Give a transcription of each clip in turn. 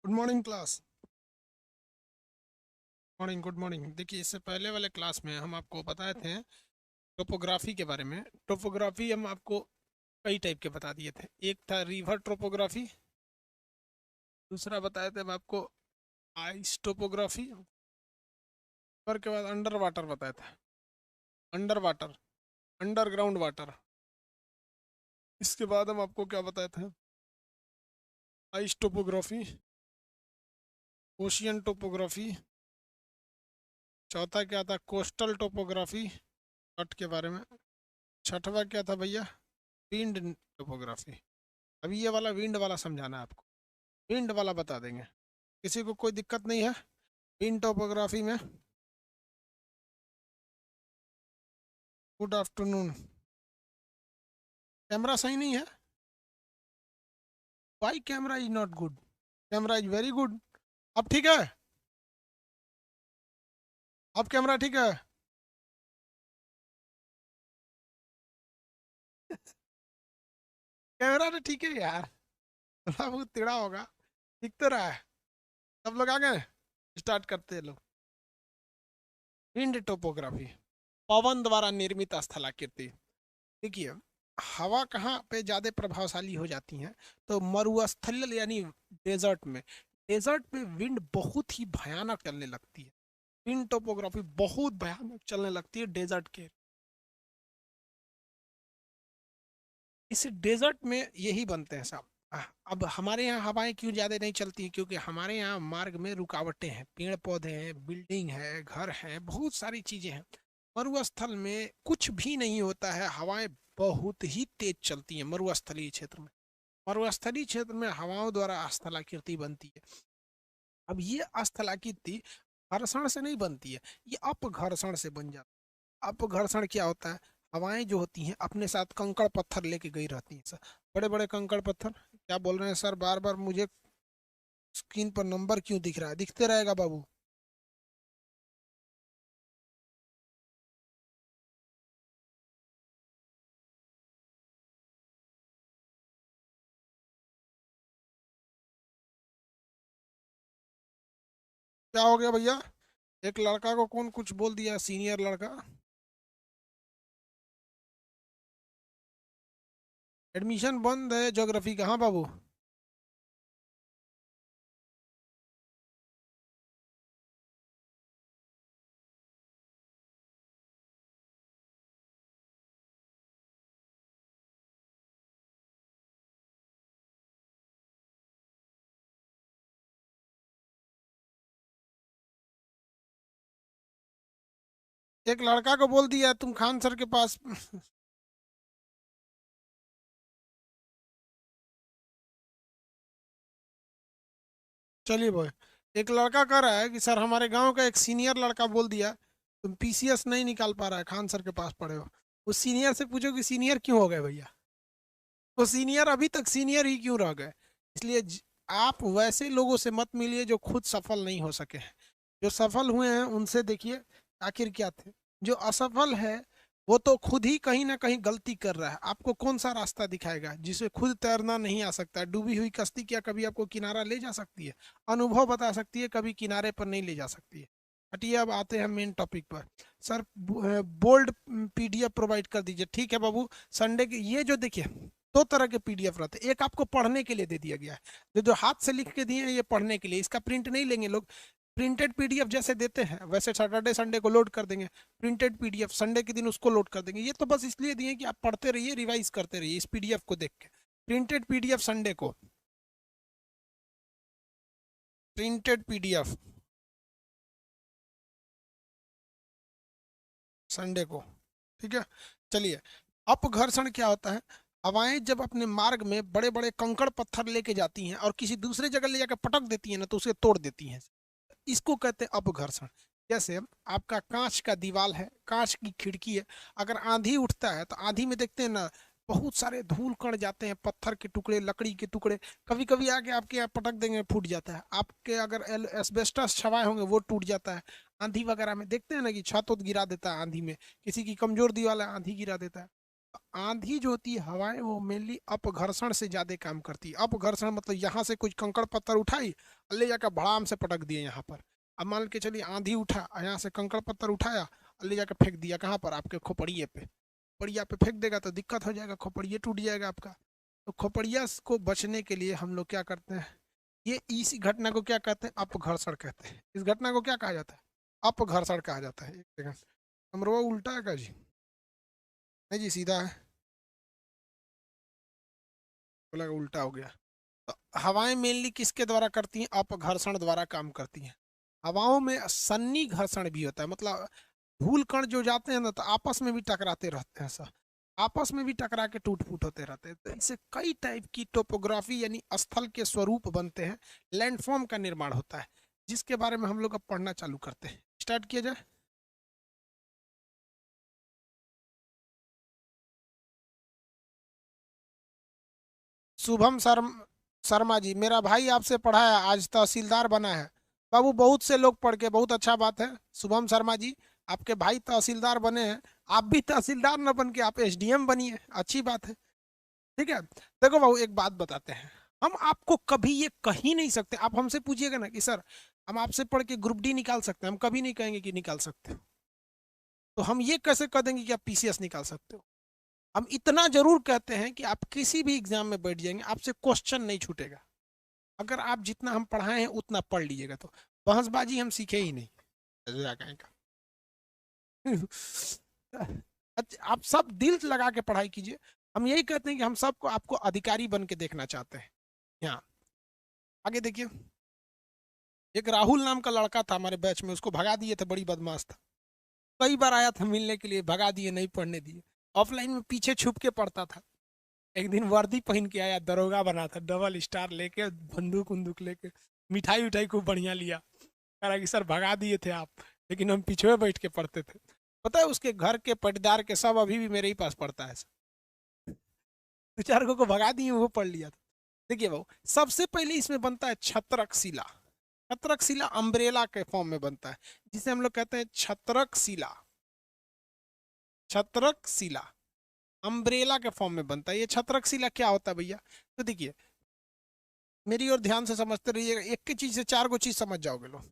Good morning class. Morning, good morning. देखिए, इससे पहले वाले क्लास में हम आपको बताए थे टोपोग्राफी के बारे में। टोपोग्राफी हम आपको कई टाइप के बता दिए थे। एक था रिवर टोपोग्राफी, दूसरा बताए थे हम आपको आइस टोपोग्राफी, और के बाद अंडर वाटर बताया था। Under water, underground water. इसके बाद हम आपको क्या बताए थे? Ice topography, ocean topography. चौथा क्या था? कोस्टल टोपोग्राफी, तट के बारे में। छठवा क्या था भैया? Wind topography. अभी ये वाला विंड वाला समझाना है आपको। विंड वाला बता देंगे। किसी को कोई दिक्कत नहीं है विंड टोपोग्राफी में? Good afternoon. कैमरा सही नहीं है? Why camera is not good? Camera is very good. अब ठीक है? अब कैमरा ठीक है? कैमरा तो ठीक है यार, थोड़ा बहुत टेढ़ा होगा। दिख तो रहा है। सब लोग आ गए? स्टार्ट करते हैं लोग। विंड टोपोग्राफी, पवन द्वारा निर्मित स्थलाकृति। देखिए, हवा कहाँ पे ज्यादा प्रभावशाली हो जाती है? तो मरुस्थल यानी डेजर्ट में। डेजर्ट में विंड बहुत ही भयानक चलने लगती है। विंड टोपोग्राफी बहुत भयानक चलने लगती है डेजर्ट के। इस डेजर्ट में यही बनते हैं साहब। अब हमारे यहाँ हवाएं क्यों ज्यादा नहीं चलती? क्योंकि हमारे यहाँ मार्ग में रुकावटें हैं, पेड़ पौधे हैं, बिल्डिंग है, घर है, बहुत सारी चीजें हैं। मरुस्थल में कुछ भी नहीं होता है, हवाएं बहुत ही तेज चलती हैं मरुस्थलीय क्षेत्र में। मरुस्थलीय क्षेत्र में हवाओं द्वारा स्थलाकृति बनती है। अब ये स्थलाकृति घर्षण से नहीं बनती है, ये अपघर्षण से बन जाती है। अपघर्षण क्या होता है? हवाएं जो होती हैं अपने साथ कंकड़ पत्थर लेके गई रहती हैं सर। बड़े बड़े कंकड़ पत्थर। क्या बोल रहे हैं सर? बार बार मुझे स्क्रीन पर नंबर क्यों दिख रहा है? दिखते रहेगा बाबू। क्या हो गया भैया? एक लड़का को कौन कुछ बोल दिया? सीनियर लड़का। एडमिशन बंद है ज्योग्राफी का? हाँ बाबू। एक लड़का को बोल दिया तुम खान सर के पास। चलिए भाई, एक लड़का कह रहा है कि सर हमारे गांव का एक सीनियर लड़का बोल दिया तुम पीसीएस नहीं निकाल पा रहा है, खान सर के पास पढ़े हो। उस सीनियर से पूछो कि सीनियर क्यों हो गए भैया? वो सीनियर अभी तक सीनियर ही क्यों रह गए? इसलिए आप वैसे लोगों से मत मिलिए जो खुद सफल नहीं हो सके हैं। जो सफल हुए हैं उनसे देखिए आखिर क्या थे। जो असफल है वो तो खुद ही कहीं ना कहीं गलती कर रहा है। आपको कौन सा रास्ता दिखाएगा? जिसे खुद तैरना नहीं आ सकता है, डूबी हुई कश्ती क्या कभी आपको किनारा ले जा सकती है? अनुभव बता सकती है, कभी किनारे पर नहीं ले जा सकती है। हटिए, अब आते हैं मेन टॉपिक पर। सर, बोल्ड पीडीएफ प्रोवाइड कर दीजिए। ठीक है बाबू। संडे के ये जो देखिए, दो तरह के पीडीएफ रहते हैं। एक आपको पढ़ने के लिए दे दिया गया है, जो जो हाथ से लिख के दिए हैं ये पढ़ने के लिए। इसका प्रिंट नहीं लेंगे लोग। प्रिंटेड पीडीएफ जैसे देते हैं वैसे सैटरडे संडे को लोड कर देंगे। प्रिंटेड पीडीएफ संडे के दिन उसको लोड कर देंगे। ये तो बस इसलिए दिए कि आप पढ़ते रहिए, रिवाइज करते रहिए इस पीडीएफ को देख के। प्रिंटेड पीडीएफ संडे को। प्रिंटेड पीडीएफ संडे को। ठीक है। चलिए, अपघर्षण क्या होता है? हवाएं जब अपने मार्ग में बड़े बड़े कंकड़ पत्थर लेके जाती हैं और किसी दूसरे जगह ले जाकर पटक देती हैं ना, तो उसे तोड़ देती हैं। इसको कहते हैं अपघर्षण। जैसे आपका कांच का दीवार है, कांच की खिड़की है, अगर आंधी उठता है तो आंधी में देखते हैं ना, बहुत सारे धूल कण जाते हैं, पत्थर के टुकड़े, लकड़ी के टुकड़े। कभी कभी आके आपके यहाँ पटक देंगे, फूट जाता है। आपके अगर एस्बेस्टस छवाए होंगे वो टूट जाता है। आंधी वगैरह में देखते हैं ना कि छत उत गिरा देता है आंधी में। किसी की कमजोर दीवार है, आंधी गिरा देता है। आंधी जो होती है हवाएं, वो मेनली अपघर्षण से ज्यादा काम करती है। अपघर्षण मतलब यहाँ से कुछ कंकड़ पत्थर उठाई और ले जाकर भड़ाम से पटक दिए यहाँ पर। अब मान के चलिए आंधी उठा और यहाँ से कंकड़ पत्थर उठाया और ले जाकर फेंक दिया कहाँ पर, आपके खोपड़िए पे। खोपड़िया पे फेंक देगा तो दिक्कत हो जाएगा, खोपड़िया टूट जाएगा आपका। तो खोपड़िया को बचने के लिए हम लोग क्या करते हैं, ये इस घटना को क्या कहते हैं, अपघर्षण कहते हैं। इस घटना को क्या कहा जाता है, अपघर्षण कहा जाता है। एक सेकंड, हमरो उल्टा है क्या जी? नहीं जी, सीधा है, बोला उल्टा हो गया। तो हवाएं मेनली किसके द्वारा करती हैं, अपघर्षण द्वारा काम करती हैं। हवाओं में सन्नी घर्षण भी होता है, मतलब धूल कण जो जाते हैं ना तो आपस में भी टकराते रहते हैं सर, आपस में भी टकरा के टूट फूट होते रहते हैं। तो इससे कई टाइप की टोपोग्राफी यानी स्थल के स्वरूप बनते हैं, लैंडफॉर्म का निर्माण होता है, जिसके बारे में हम लोग अब पढ़ना चालू करते हैं। स्टार्ट किया जाए। शुभम शर्मा जी, मेरा भाई आपसे पढ़ा है, आज तहसीलदार बना है। बाबू बहुत से लोग पढ़ के, बहुत अच्छा बात है शुभम शर्मा जी, आपके भाई तहसीलदार बने हैं। आप भी तहसीलदार न बन के आप एसडीएम बनिए, अच्छी बात है। ठीक है, देखो बाबू एक बात बताते हैं, हम आपको कभी ये कह ही नहीं सकते। आप हमसे पूछिएगा ना कि सर हम आपसे पढ़ के ग्रुप डी निकाल सकते हैं, हम कभी नहीं कहेंगे कि निकाल सकते हो। तो हम ये कैसे कह देंगे कि आप पीसीएस निकाल सकते हो। हम इतना जरूर कहते हैं कि आप किसी भी एग्जाम में बैठ जाएंगे, आपसे क्वेश्चन नहीं छूटेगा। अगर आप जितना हम पढ़ाए हैं उतना पढ़ लीजिएगा तो बहसबाजी हम सीखे ही नहीं। कहें का अच्छा, आप सब दिल लगा के पढ़ाई कीजिए। हम यही कहते हैं कि हम सबको आपको अधिकारी बन के देखना चाहते हैं। यहाँ आगे देखिए, एक राहुल नाम का लड़का था हमारे बैच में, उसको भगा दिए थे, बड़ी बदमाश था। कई बार आया था मिलने के लिए, भगा दिए, नहीं पढ़ने दिए। ऑफलाइन में पीछे छुप के पढ़ता था। एक दिन वर्दी पहन के आया, दरोगा बना था, डबल स्टार लेके, बंदूक उंदूक लेके, मिठाई उठाई खूब बढ़िया लिया। कह रहा कि सर भगा दिए थे आप, लेकिन हम पीछे में बैठ के पढ़ते थे। पता है उसके घर के पटदार के सब अभी भी मेरे ही पास पढ़ता है। दो चार को भगा दिए, वो पढ़ लिया था। देखिए भाऊ, सबसे पहले इसमें बनता है छत्रक शिला। छत्रक शिला अम्ब्रेला के फॉर्म में बनता है, जिसे हम लोग कहते हैं छत्रक शिला। छत्रक शिला अम्ब्रेला के फॉर्म में बनता है। ये छत्रक शिला क्या होता है भैया, तो देखिए मेरी और ध्यान से समझते रहिएगा, एक की चीज से चार को चीज समझ जाओगे लोग।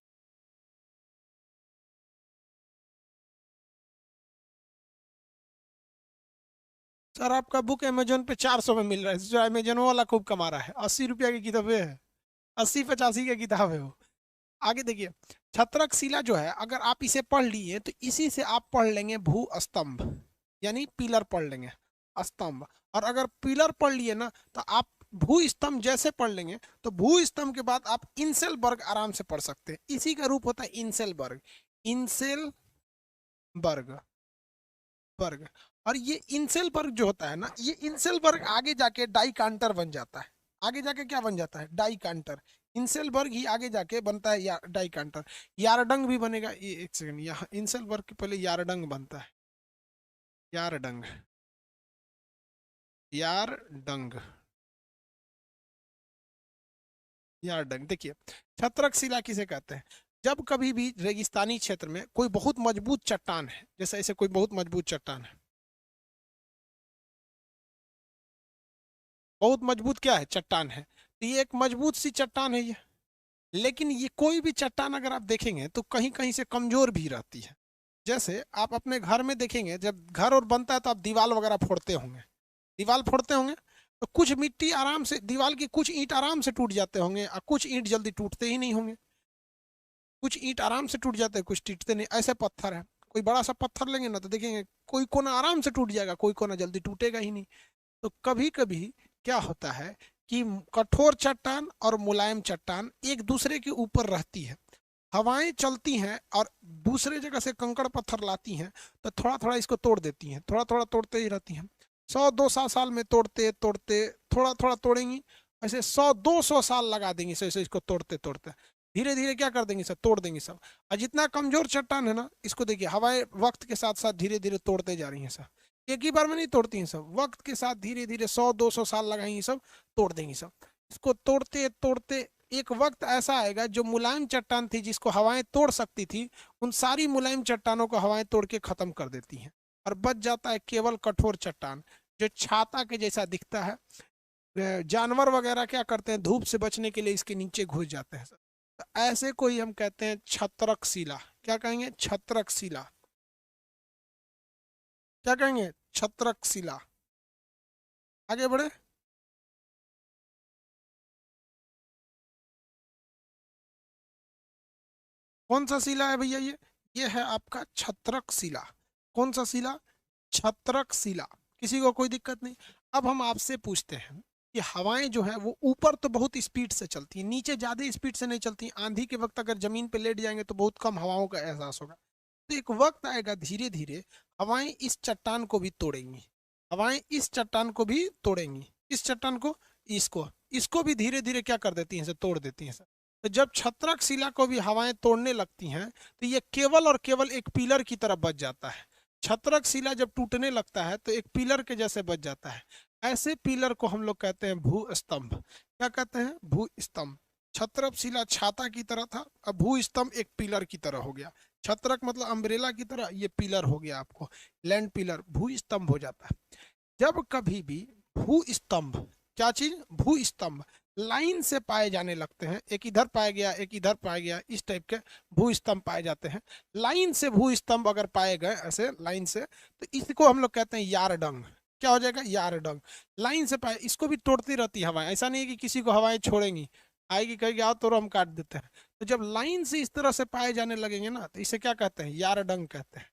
सर आपका बुक अमेजोन पे 400 में मिल रहा है, जो अमेजोन वाला खूब कमा रहा है। 80 रुपया की किताबें है, 80 85 की किताब है वो। आगे देखिए, छत्रक शिला जो है, अगर आप इसे पढ़ लिए तो इसी से आप पढ़ लेंगे भू स्तंभ, यानी पिलर पढ़ लेंगे, स्तंभ। और अगर पिलर पढ़ लिए ना तो आप भू स्तंभ जैसे पढ़ लेंगे, तो भू स्तंभ के बाद आप इंसेल वर्ग आराम से पढ़ सकते हैं। इसी का रूप होता है इंसेल वर्ग। इंसेल वर्ग, वर्ग। और ये इंसेल वर्ग जो होता है ना, ये इंसेल वर्ग आगे जाके डाई कांटर बन जाता है। आगे जाके क्या बन जाता है, डाई कांटर। इंसेल वर्ग ही आगे जाके बनता है डाई कांटर। यारडंग भी बनेगा। ये एक सेकंड, यहाँ इंसेल वर्ग के पहले यारडंग बनता है। यारडंग, यारडंग, यारडंग। देखिए, छत्रक शिला किसे कहते हैं, जब कभी भी रेगिस्तानी क्षेत्र में कोई बहुत मजबूत चट्टान है, जैसे ऐसे कोई बहुत मजबूत चट्टान है, बहुत मजबूत क्या है, चट्टान है, तो ये एक मजबूत सी चट्टान है ये। लेकिन ये कोई भी चट्टान अगर आप देखेंगे तो कहीं कहीं से कमजोर भी रहती है। जैसे आप अपने घर में देखेंगे, जब घर और बनता है तो आप दीवार वगैरह फोड़ते होंगे, दीवार फोड़ते होंगे, तो कुछ मिट्टी आराम से, दीवार की कुछ ईंट आराम से टूट जाते होंगे और कुछ ईंट जल्दी टूटते ही नहीं होंगे। कुछ ईंट आराम से टूट जाते हैं, कुछ टूटते नहीं। ऐसे पत्थर है, कोई बड़ा सा पत्थर लेंगे ना तो देखेंगे कोई कोना आराम से टूट जाएगा, कोई कोना जल्दी टूटेगा ही नहीं। तो कभी कभी क्या होता है कि कठोर चट्टान और मुलायम चट्टान एक दूसरे के ऊपर रहती है, हवाएं चलती हैं और दूसरे जगह से कंकड़ पत्थर लाती हैं, तो थोड़ा थोड़ा इसको तोड़ देती हैं, थोड़ा थोड़ा तोड़ते ही रहती हैं। 100 200 साल में तोड़ते तोड़ते थोड़ा थोड़ा तोड़ेंगी, ऐसे 100 200 साल लगा देंगी ऐसे इसको तोड़ते तोड़ते। धीरे धीरे क्या कर देंगे सब, तोड़ देंगे सब। और जितना कमजोर चट्टान है ना, इसको देखिए हवाएं वक्त के साथ साथ धीरे धीरे तोड़ते जा रही हैं सब। एक ही बार में नहीं तोड़ती हैं सब, वक्त के साथ धीरे धीरे 100 200 साल लगाएंगी सब, तोड़ देंगी सब। इसको तोड़ते तोड़ते एक वक्त ऐसा आएगा जो मुलायम चट्टान थी जिसको हवाएं तोड़ सकती थी, उन सारी मुलायम चट्टानों को हवाएं तोड़ के खत्म कर देती हैं। और बच जाता है केवल कठोर चट्टान जो छाता के जैसा दिखता है। जानवर वगैरह क्या करते हैं, धूप से बचने के लिए इसके नीचे घुस जाते हैं। तो ऐसे को ही हम कहते हैं छत्रक शिला। क्या कहेंगे, छत्रक शिला। क्या कहेंगे, छत्रक शिला। आगे बढ़े। कौन सा शिला है भैया ये है आपका छत्रक शिला। कौन सा शिला, छत्रक शिला। किसी को कोई दिक्कत नहीं। अब हम आपसे पूछते हैं कि हवाएं जो है वो ऊपर तो बहुत स्पीड से चलती हैं, नीचे ज्यादा स्पीड से नहीं चलती। आंधी के वक्त अगर जमीन पे लेट जाएंगे तो बहुत कम हवाओं का एहसास होगा। तो एक वक्त आएगा धीरे धीरे हवाएं इस चट्टान को भी तोड़ेंगी। हवाएं इस चट्टान को भी तोड़ेंगी। इस चट्टान को, इसको इसको भी धीरे धीरे क्या कर देती हैं, इसे तोड़ देती हैं। तो जब छत्रक शिला को भी हवाएं तोड़ने लगती हैं तो ये केवल और केवल एक पिलर की तरफ बच जाता है। छत्रक शिला जब टूटने लगता है तो एक पिलर के जैसे बच जाता है। ऐसे पिलर को हम लोग कहते हैं भू स्तंभ। क्या कहते हैं, भू स्तंभ। छत्रक शिला छाता की तरह था, अब भू स्तंभ एक पिलर की तरह हो गया। छत्रक मतलब अम्ब्रेला की तरह, ये पिलर हो गया आपको, लैंड पिलर, भू स्तंभ हो जाता है। जब कभी भी भू स्तंभ, क्या चीज, भू स्तंभ लाइन से पाए जाने लगते हैं, एक इधर पाया गया एक इधर पाया गया, इस टाइप के भू स्तंभ पाए जाते हैं। लाइन से भू स्तंभ अगर पाए गए ऐसे लाइन से, तो इसको हम लोग कहते हैं यारडंग। क्या हो जाएगा, यारडंग। लाइन से पाए, इसको भी तोड़ती रहती है हवाएं, ऐसा नहीं है कि किसी को हवाएं छोड़ेंगी, आएगी कहेगी आओ तोड़ो हम काट देते हैं। तो जब लाइन से इस तरह से पाए जाने लगेंगे ना तो इसे क्या कहते हैं, यारडंग कहते हैं।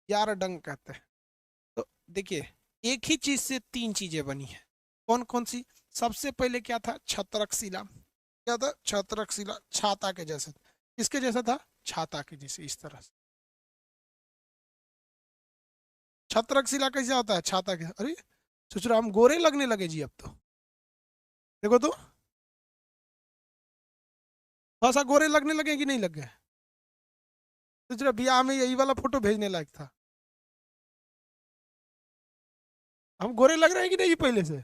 यारडंग कहते हैं। तो देखिए, एक ही चीज से तीन चीजें बनी है। कौन कौन सी, सबसे पहले क्या था, छत्रक शिला। क्या था, छत्रक शिला, छाता के जैसे। किसके जैसा था, छाता के जैसे, इस तरह से। छत्रक शिला कैसे होता है, छाता के, अरे सोच रहा हम गोरे लगने लगे जी अब तो। देखो तो, थोड़ा सा गोरे लगने लगे कि नहीं लग गए। सोच रहा ब्याह में यही वाला फोटो भेजने लायक था। हम गोरे लग रहे हैं कि नहीं पहले से।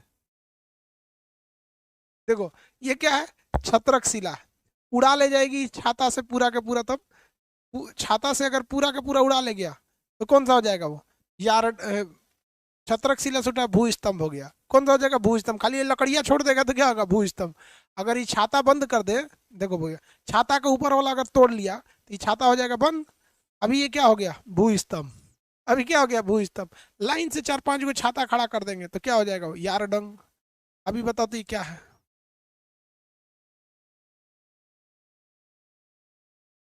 देखो, ये क्या है, छत्रक शिला। उड़ा ले जाएगी छाता से पूरा का पूरा, तब छाता से अगर पूरा का पूरा उड़ा ले गया तो कौन सा हो जाएगा वो, यार छत्रक शिला से उठा भू स्तंभ हो गया। कौन सा हो जाएगा, भू स्तंभ। खाली ये लकड़ियां छोड़ देगा तो क्या होगा, भू स्तंभ। अगर ये छाता बंद कर दे, देखो भैया, छाता का ऊपर वाला अगर तोड़ लिया तो ये छाता हो जाएगा बंद। अभी ये क्या हो गया, भू स्तंभ। अभी क्या हो गया, भू स्तंभ। लाइन से चार पांच को छाता खड़ा कर देंगे तो क्या हो जाएगा, यार डंग। अभी बताओ तो ये क्या है,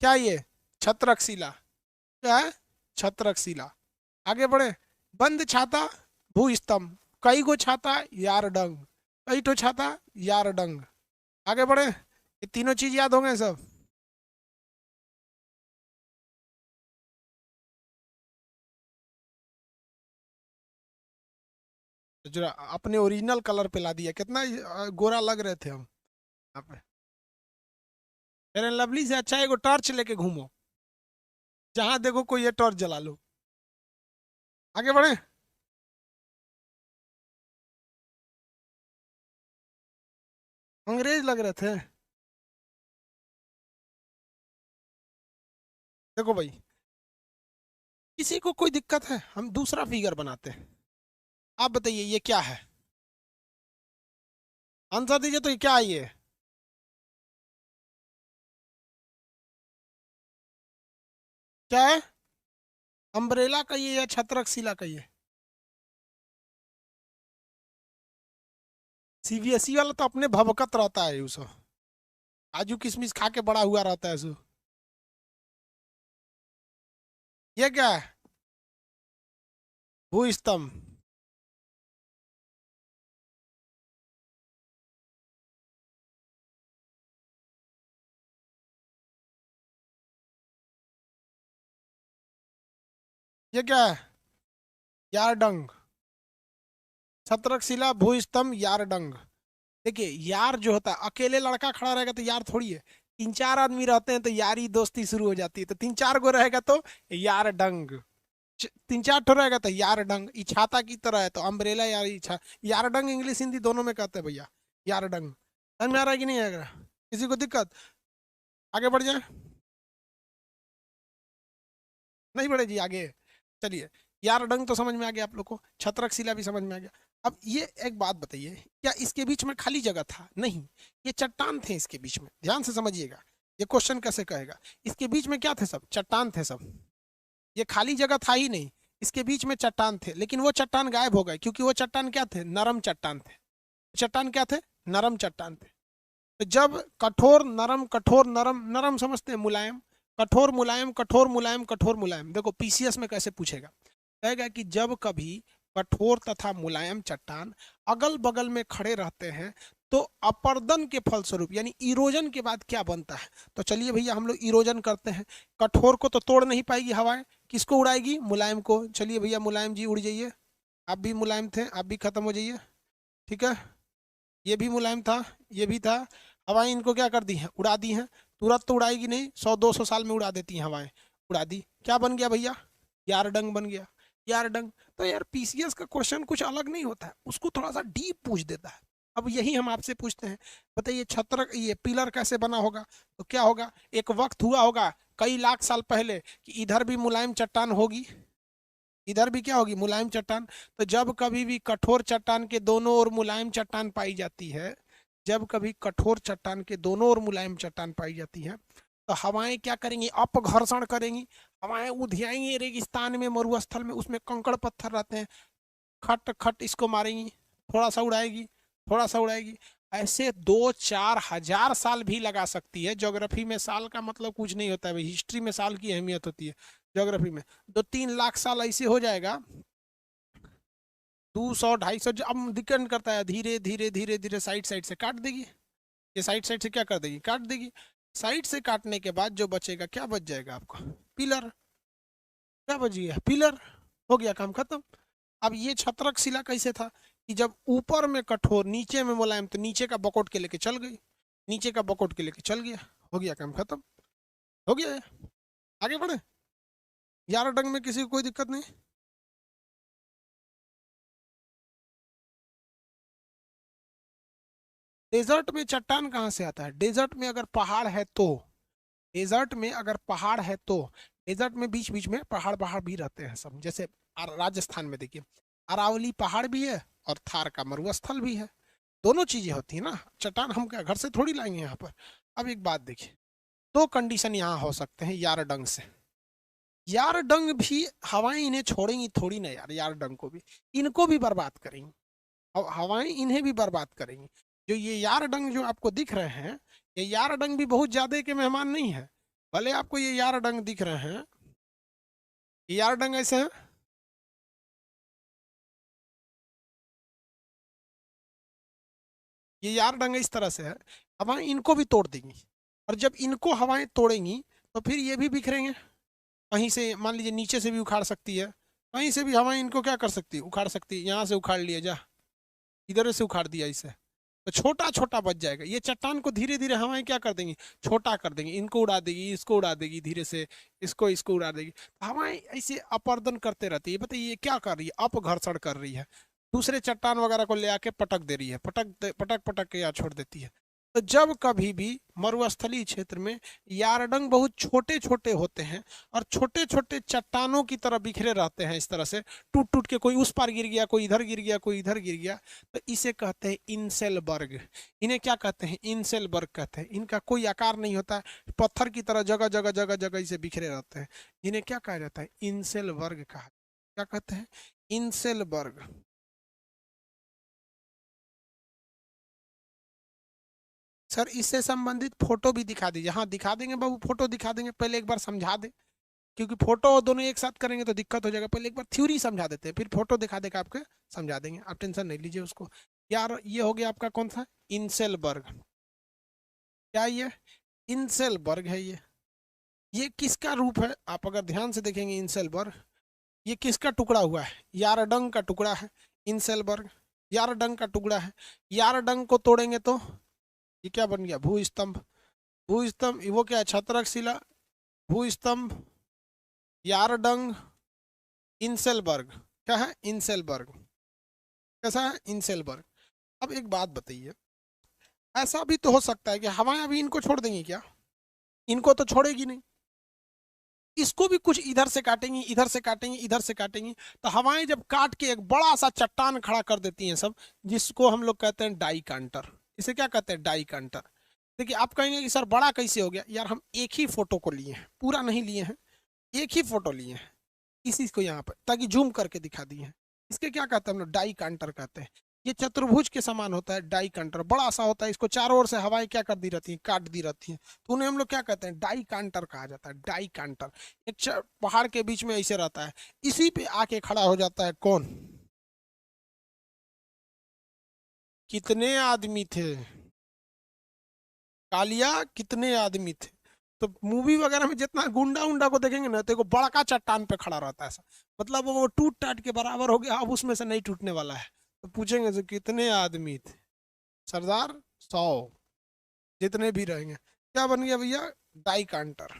क्या ये, छत्रक शिला। क्या है, छत्रक शिला। आगे बढ़े, बंद छाता, भू स्तंभ। कई गो छाता, यार डंग। कई ठो छाता, यार डंग। आगे बढ़े, ये तीनों चीज याद होंगे सब। तो जो अपने ओरिजिनल कलर पे ला दिया, कितना गोरा लग रहे थे हम यहाँ पे। मेरे लवली से अच्छा एगो टॉर्च लेके घूमो, जहां देखो कोई ये टॉर्च जला लो। आगे बढ़े, अंग्रेज लग रहे थे। देखो भाई, किसी को कोई दिक्कत है, हम दूसरा फिगर बनाते हैं। आप बताइए ये क्या है, आंसर दीजिए तो ये क्या है, ये क्या है, अम्ब्रेला का ये या छत्रक शिला का ये। सीबीएसई वाला तो अपने भभकत रहता है उसो, काजू किशमिश खा के बड़ा हुआ रहता है सो। ये क्या है, भू स्तंभ। ये क्या है, यारडंग। छत्रक शिला, भू स्तंभ, यारडंग। देखिए, यार जो होता है, अकेले लड़का खड़ा रहेगा तो यार थोड़ी है। तीन चार आदमी रहते हैं तो यारी दोस्ती शुरू हो जाती है, तो तीन चार गो रहेगा तो यार डंग। तीन चार ठो रहेगा तो यार डंग। ई छाता की तरह है तो अम्ब्रेला यार, यार डंग इंग्लिश हिंदी दोनों में कहते हैं भैया, यार डंग। समझ में आ रहा है कि नहीं आ रहा, किसी को दिक्कत। आगे बढ़ जाए, नहीं बढ़े जी आगे। चलिए, यार डंग तो समझ में आ गया आप लोग को, छत्रक शिला भी समझ में आ गया। अब ये एक बात बताइए, क्या इसके बीच में खाली जगह था? नहीं, ये चट्टान थे इसके बीच में, ध्यान से समझिएगा। ये क्वेश्चन कैसे कहेगा, इसके बीच में क्या थे? सब चट्टान थे सब, ये खाली जगह था ही नहीं, इसके बीच में चट्टान थे। लेकिन वो चट्टान गायब हो गए, क्योंकि वो चट्टान क्या थे? नरम चट्टान थे। चट्टान क्या थे? नरम चट्टान थे। तो जब कठोर नरम, कठोर नरम, नरम समझते हैं मुलायम, कठोर मुलायम, कठोर मुलायम, कठोर मुलायम। देखो पीसीएस में कैसे पूछेगा, कहेगा कि जब कभी कठोर तथा मुलायम चट्टान अगल बगल में खड़े रहते हैं तो अपर्दन के फलस्वरूप यानी इरोजन के बाद क्या बनता है। तो चलिए भैया हम लोग इरोजन करते हैं। कठोर को तो तोड़ नहीं पाएगी हवाएं, किसको उड़ाएगी? मुलायम को। चलिए भैया मुलायम जी उड़ जाइए, आप भी मुलायम थे, आप भी खत्म हो जाइए, ठीक है। ये भी मुलायम था, ये भी था, हवाएं इनको क्या कर दी हैं? उड़ा दी हैं। तुरंत तो उड़ाएगी नहीं, 100-200 साल में उड़ा देती हैं हवाएं, उड़ा दी, क्या बन गया भैया? यार डंग बन गया, यार डंग। तो यार पीसीएस का क्वेश्चन कुछ अलग नहीं होता है, उसको थोड़ा सा डीप पूछ देता है। अब यही हम आपसे पूछते हैं, बताइए छत्र ये पिलर कैसे बना होगा? तो क्या होगा, एक वक्त हुआ होगा कई लाख साल पहले कि इधर भी मुलायम चट्टान होगी, इधर भी क्या होगी? मुलायम चट्टान। तो जब कभी भी कठोर चट्टान के दोनों ओर मुलायम चट्टान पाई जाती है, जब कभी कठोर चट्टान के दोनों ओर मुलायम चट्टान पाई जाती है, तो हवाएं क्या करेंगी? अपघर्षण करेंगी, हवाएं उधियाएंगी रेगिस्तान में, मरुस्थल में, उसमें कंकड़ पत्थर रहते हैं, खट खट इसको मारेंगी, थोड़ा सा उड़ाएगी, थोड़ा सा उड़ाएगी। ऐसे 2-4 हजार साल भी लगा सकती है। ज्योग्राफी में साल का मतलब कुछ नहीं होता है भाई, हिस्ट्री में साल की अहमियत होती है, ज्योग्राफी में 2-3 लाख साल ऐसे हो जाएगा, 200-250, अब डिपेंड करता है, धीरे धीरे धीरे धीरे साइड साइड से काट देगी, ये साइड साइड से क्या कर देगी? काट देगी। साइड से काटने के बाद जो बचेगा, क्या बच जाएगा आपका? पिलर। क्या बच गया? पिलर। हो गया, काम खत्म। अब ये छत्रक शिला कैसे था कि जब ऊपर में कठोर, नीचे में मुलायम, तो नीचे का बकोट के लेके चल गई, नीचे का बकोट के लेके चल गया, हो गया, काम खत्म, हो गया। आगे बढ़े, यार डंग में किसी को कोई दिक्कत नहीं? डेजर्ट में चट्टान कहाँ से आता है? डेजर्ट में अगर पहाड़ है तो, डेजर्ट में अगर पहाड़ है तो, डेजर्ट में बीच बीच में पहाड़ पहाड़ भी रहते हैं सब। जैसे राजस्थान में देखिए, अरावली पहाड़ भी है और थार का मरुस्थल भी है, दोनों चीजें होती है ना। चट्टान हम क्या घर से थोड़ी लाएंगे यहाँ पर। अब एक बात देखिए, दो कंडीशन यहाँ हो सकते हैं यार डंग से। यार डंग भी हवाएं इन्हें छोड़ेंगी थोड़ी ना यार, यार डंग को भी, इनको भी बर्बाद करेंगी, और हवाएं इन्हें भी बर्बाद करेंगी। जो ये यार डंग जो आपको दिख रहे हैं, ये यार डंग भी बहुत ज्यादा के मेहमान नहीं है। भले आपको ये यार डंग दिख रहे हैं, ये यार डंग ऐसे हैं, ये यार डंग इस तरह से है, हवाएं इनको भी तोड़ देंगी। और जब इनको हवाएं तोड़ेंगी तो फिर ये भी बिखरेंगे, कहीं से मान लीजिए नीचे से भी उखाड़ सकती है, कहीं से भी हवाएं इनको क्या कर सकती है? उखाड़ सकती है। यहाँ से उखाड़ लिया, जा इधर से उखाड़ दिया इसे, तो छोटा छोटा बच जाएगा। ये चट्टान को धीरे धीरे हवाएं क्या कर देंगी? छोटा कर देंगी, इनको उड़ा देगी, इसको उड़ा देगी धीरे से, इसको इसको उड़ा देगी। तो हवाएं ऐसे अपर्दन करते रहती है। बताइए ये क्या कर रही है? अपघर्षण कर रही है, दूसरे चट्टान वगैरह को ले आके पटक दे रही है, पटक पटक के यहाँ छोड़ देती है। तो जब कभी भी मरुस्थलीय क्षेत्र में यारडंग बहुत छोटे छोटे होते हैं और छोटे छोटे चट्टानों की तरह बिखरे रहते हैं, इस तरह से टूट टूट के, कोई उस पार गिर गया, कोई इधर गिर गया, कोई इधर गिर गया, तो इसे कहते हैं इंसेलबर्ग। इन्हें क्या कहते हैं? इंसेलबर्ग कहते हैं। इनका कोई आकार नहीं होता है, पत्थर की तरह जगह जगह जगह जगह इसे बिखरे रहते हैं। इन्हें क्या कहा जाता है? इंसेलबर्ग कहा। क्या कहते हैं? इंसेलबर्ग। सर इससे संबंधित फोटो भी दिखा दीजिए। हाँ दिखा देंगे बाबू, फोटो दिखा देंगे, पहले एक बार समझा दे, क्योंकि फोटो और दोनों एक साथ करेंगे तो दिक्कत हो जाएगा। पहले एक बार थ्योरी समझा देते हैं, फिर फोटो दिखा देगा आपके समझा देंगे, आप टेंशन नहीं लीजिए उसको। यार ये हो गया आपका कौन सा? इंसेलबर्ग। क्या ये इंसेलबर्ग है? ये किसका रूप है? आप अगर ध्यान से देखेंगे इंसेलबर्ग, ये किसका टुकड़ा हुआ है? यारडंग का टुकड़ा है इंसेलबर्ग, यारडंग का टुकड़ा है। यारडंग को तोड़ेंगे तो ये क्या बन गया? भूस्तंभ। भूस्तंभ वो क्या है? छत्रक शिला, भूस्तंभ, यारडंग, इंसेलबर्ग। क्या है? इंसेलबर्ग। कैसा है? इंसेलबर्ग। अब एक बात बताइए, ऐसा भी तो हो सकता है कि हवाएं अभी इनको छोड़ देंगी क्या? इनको तो छोड़ेगी नहीं, इसको भी कुछ इधर से काटेंगी, इधर से काटेंगी, इधर से काटेंगी, तो हवाएं जब काट के एक बड़ा सा चट्टान खड़ा कर देती हैं सब, जिसको हम लोग कहते हैं डाई कांटर। इसे क्या कहते हैं? डाई कांटर। देखिए आप कहेंगे कि सर बड़ा कैसे हो गया? यार हम एक ही फोटो को लिए हैं, पूरा नहीं लिए हैं, एक ही फोटो लिए हैं इसी को यहाँ पर, ताकि जूम करके दिखा दिए हैं। इसके क्या कहते हैं हम लोग? डाई कांटर कहते हैं। ये चतुर्भुज के समान होता है डाई कांटर, बड़ा सा होता है, इसको चारों ओर से हवाएं क्या कर दी रहती हैं? काट दी रहती हैं, तो उन्हें हम लोग क्या कहते हैं? डाई कांटर कहा जाता है, डाई कांटर। एक पहाड़ के बीच में ऐसे रहता है, इसी पे आके खड़ा हो जाता है कौन? कितने आदमी थे? कालिया कितने आदमी थे? तो मूवी वगैरह में जितना गुंडा उंडा को देखेंगे ना, तो एगो बड़का चट्टान पे खड़ा रहता है ऐसा, मतलब वो टूट टाट के बराबर हो गया, अब उसमें से नहीं टूटने वाला है। तो पूछेंगे तो कितने आदमी थे? सरदार 100, जितने भी रहेंगे। क्या बन गया भैया? डाई कांटर।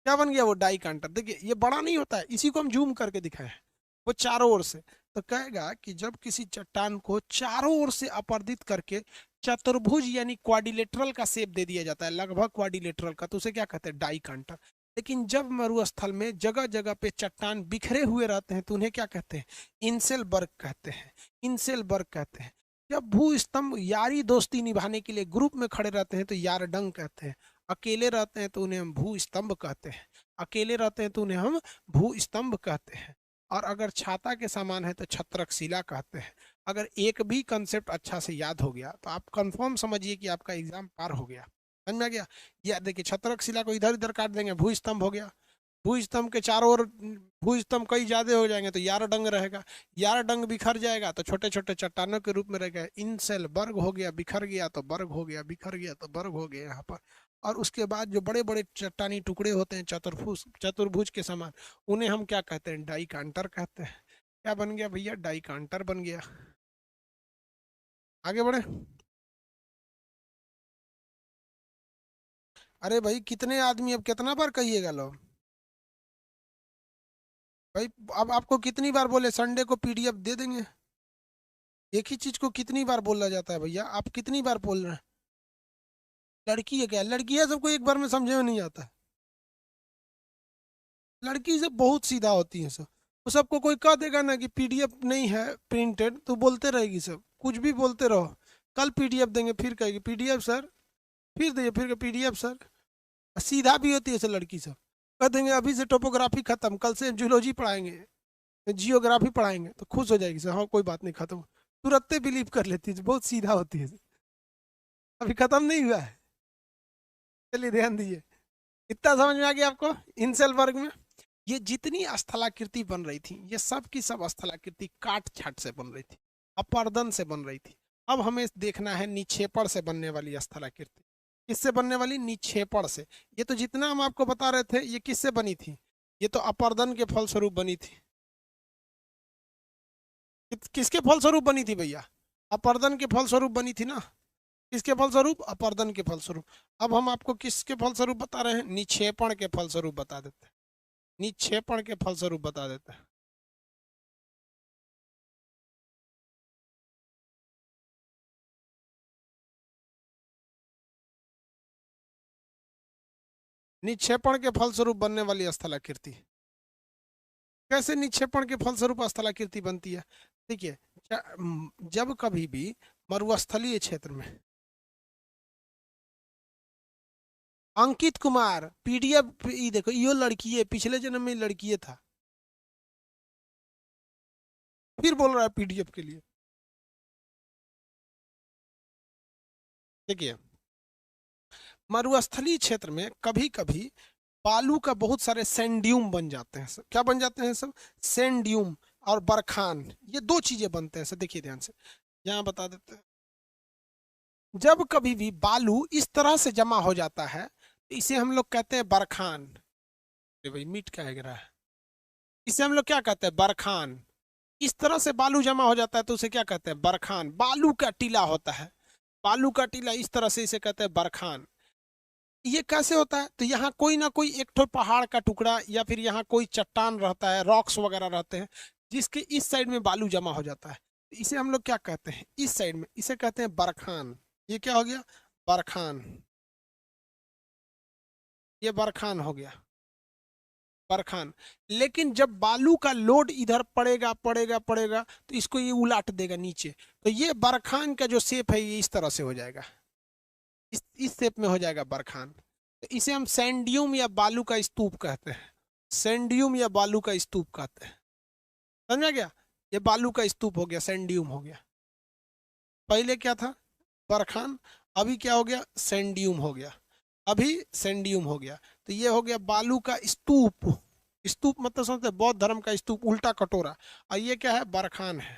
क्या बन गया वो? डाई कांटर। देखिए ये बड़ा नहीं होता है, इसी को हम जूम करके दिखाए हैं, वो चारों ओर से। तो कहेगा कि जब किसी चट्टान को चारों ओर से अपर्दित करके चतुर्भुज यानी क्वाड्रिलेटरल का शेप दे दिया जाता है, लगभग क्वाड्रिलेटरल का, तो उसे क्या कहते हैं? डाई कांटर। लेकिन जब मरुस्थल में जगह जगह पे चट्टान बिखरे हुए रहते हैं, तो उन्हें क्या कहते हैं? इंसेलबर्ग कहते हैं, इंसेलबर्ग कहते हैं। जब भू स्तंभ यारी दोस्ती निभाने के लिए ग्रुप में खड़े रहते हैं, तो यारडंग कहते हैं। अकेले रहते हैं तो उन्हें हम भू स्तंभ कहते हैं, अकेले रहते हैं तो उन्हें हम भू स्तंभ कहते हैं। और अगर छाता के समान है तो छत्रक शिला कहते हैं। अगर एक भी कंसेप्ट अच्छा से याद हो गया तो आप कंफर्म समझिए कि आपका एग्जाम पार हो गया। समझ में आ गया? या देखिए छत्रक शिला को इधर इधर काट देंगे, भू स्तंभ हो गया। भू स्तंभ के चारों ओर भू स्तंभ कई ज्यादा हो जाएंगे तो यार डंग रहेगा, यार डंग बिखर जाएगा तो छोटे छोटे चट्टानों के रूप में रहेगा। इनसेल बर्ग हो गया, बिखर गया तो बर्ग हो गया, बिखर गया तो बर्ग हो गया यहाँ पर। और उसके बाद जो बड़े बड़े चट्टानी टुकड़े होते हैं चतुर्भुज चतुर्भुज के समान, उन्हें हम क्या कहते हैं? डाई कांटर कहते हैं। क्या बन गया भैया? डाई कांटर बन गया। आगे बढ़े। अरे भाई कितने आदमी, अब कितना बार कहिएगा लो भाई? अब आपको कितनी बार बोले संडे को पीडीएफ दे देंगे? एक ही चीज को कितनी बार बोला जाता है भैया? आप कितनी बार बोल रहे हैं? लड़की है क्या? लड़की है सबको एक बार में समझे में नहीं आता। लड़की सब बहुत सीधा होती है सब। वो सबको कोई कह देगा ना कि पीडीएफ नहीं है प्रिंटेड, तो बोलते रहेगी सब, कुछ भी बोलते रहो। कल पीडीएफ देंगे, फिर कहेगी पीडीएफ सर, फिर देंगे, फिर पीडीएफ सर। सीधा भी होती है सब लड़की सब। कह देंगे अभी से टोपोग्राफी खत्म, कल से जूलॉजी पढ़ाएंगे, जियोग्राफी पढ़ाएंगे, तो खुश हो जाएगी सर, हाँ कोई बात नहीं खत्म। तुरंत बिलीव कर लेती है, बहुत सीधा होती है। अभी खत्म नहीं हुआ है, चलिए ध्यान दीजिए। इतना समझ में आ गया आपको? इंसेल वर्ग में ये जितनी स्थलाकृति बन रही थी, ये सब की सब स्थलाकृति काट छाट से बन रही थी, अपर्दन से बन रही थी। अब हमें देखना है निक्षेपण से बनने वाली स्थलाकृति। किससे बनने वाली? निक्षेपण से। ये तो जितना हम आपको बता रहे थे, ये किससे बनी थी? ये तो अपर्दन के फलस्वरूप बनी थी। किसके फलस्वरूप बनी थी भैया? अपर्दन के फलस्वरूप बनी थी ना। किसके फलस्वरूप? अपर्दन के फलस्वरूप। अब हम आपको किसके फलस्वरूप बता रहे हैं? निक्षेपण के फलस्वरूप बता देते हैं, निक्षेपण के फलस्वरूप बता देते हैं। निक्षेपण के फलस्वरूप बनने वाली स्थलाकृति। कैसे निक्षेपण के फलस्वरूप स्थलाकृति बनती है? देखिए जब कभी भी मरुस्थलीय क्षेत्र में, अंकित कुमार पीडीएफ, ये देखो यो लड़की है, पिछले जन्म में लड़की है था, फिर बोल रहा है पीडीएफ के लिए। देखिए मरुस्थलीय क्षेत्र में कभी कभी बालू का बहुत सारे सैंड्यूम बन जाते हैं सब। क्या बन जाते हैं सब? सैंड्यूम और बरखान, ये दो चीजें बनते हैं सब। देखिए ध्यान से, यहाँ बता देते हैं। जब कभी भी बालू इस तरह से जमा हो जाता है, तो इसे हम लोग कहते हैं बरखान। अरे भाई मीट क्या है रहा है? इसे हम लोग क्या कहते हैं? बरखान। इस तरह से बालू जमा हो जाता है तो उसे क्या कहते हैं? बरखान। बालू का टीला होता है, बालू का टीला इस तरह से, इसे कहते हैं बरखान। ये कैसे होता है? तो यहाँ कोई ना कोई एक ठो पहाड़ का टुकड़ा या फिर यहाँ कोई चट्टान रहता है, रॉक्स वगैरह रहते हैं, जिसके इस साइड में बालू जमा हो जाता है। तो इसे हम लोग क्या कहते हैं? इस साइड में इसे कहते हैं बरखान। ये क्या हो गया? बरखान। ये बरखान हो गया, बरखान। लेकिन जब बालू का लोड इधर पड़ेगा पड़ेगा पड़ेगा तो इसको ये उलाट देगा नीचे, तो ये बरखान का जो शेप है ये इस तरह से हो जाएगा, इस शेप में हो जाएगा बरखान। तो इसे हम सैंडियम या बालू का स्तूप कहते हैं, सैंडियम या बालू का स्तूप कहते हैं। समझा गया? ये बालू का स्तूप हो गया, सैंडियम हो गया। पहले क्या था? बरखान। अभी क्या हो गया? सैंडियम हो गया। अभी सैंडियम हो गया। तो ये हो गया बालू का स्तूप। स्तूप मतलब समझते हैं? बौद्ध धर्म का स्तूप, उल्टा कटोरा। और ये क्या है? बरखान है,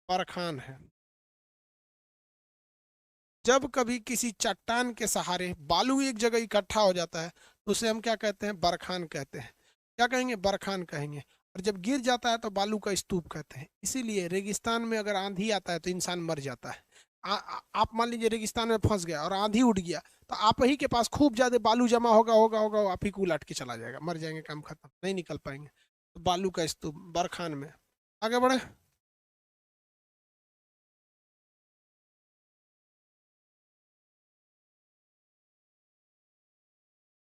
बरखान है। जब कभी किसी चट्टान के सहारे बालू एक जगह इकट्ठा हो जाता है तो उसे हम क्या कहते हैं? बरखान कहते हैं। क्या कहेंगे? बरखान कहेंगे। और जब गिर जाता है तो बालू का स्तूप कहते हैं। इसीलिए रेगिस्तान में अगर आंधी आता है तो इंसान मर जाता है। आप मान लीजिए रेगिस्तान में फंस गया और आंधी उठ गया, तो आप ही के पास खूब ज्यादा बालू जमा होगा होगा होगा, आप ही को उलट के चला जाएगा, मर जाएंगे, काम खत्म, नहीं निकल पाएंगे। तो बालू का स्तूप बरखान में। आगे बढ़े।